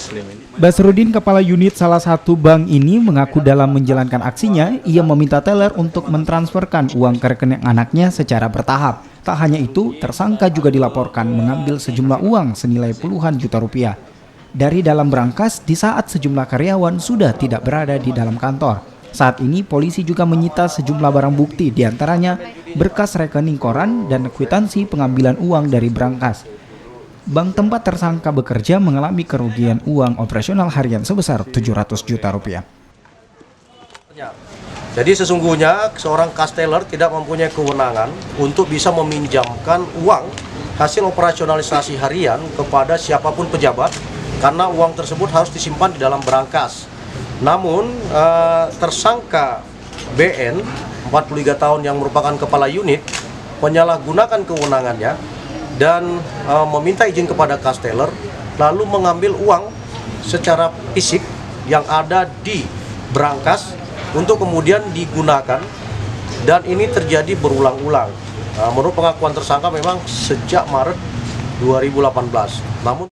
Muslim ini. Basrudin, kepala unit salah satu bank ini, mengaku dalam menjalankan aksinya, ia meminta teller untuk mentransferkan uang ke rekening anaknya secara bertahap. Tak hanya itu, tersangka juga dilaporkan mengambil sejumlah uang senilai puluhan juta rupiah dari dalam brankas di saat sejumlah karyawan sudah tidak berada di dalam kantor. Saat ini, polisi juga menyita sejumlah barang bukti, diantaranya berkas rekening koran dan kwitansi pengambilan uang dari brankas. Bank tempat tersangka bekerja mengalami kerugian uang operasional harian sebesar 700 juta rupiah. Jadi sesungguhnya seorang cash teller tidak mempunyai kewenangan untuk bisa meminjamkan uang hasil operasionalisasi harian kepada siapapun pejabat, karena uang tersebut harus disimpan di dalam brankas. Namun tersangka BN 43 tahun yang merupakan kepala unit menyalahgunakan kewenangannya dan meminta izin kepada cash teller, lalu mengambil uang secara fisik yang ada di brankas untuk kemudian digunakan, dan ini terjadi berulang-ulang. Menurut pengakuan tersangka memang sejak Maret 2018. Namun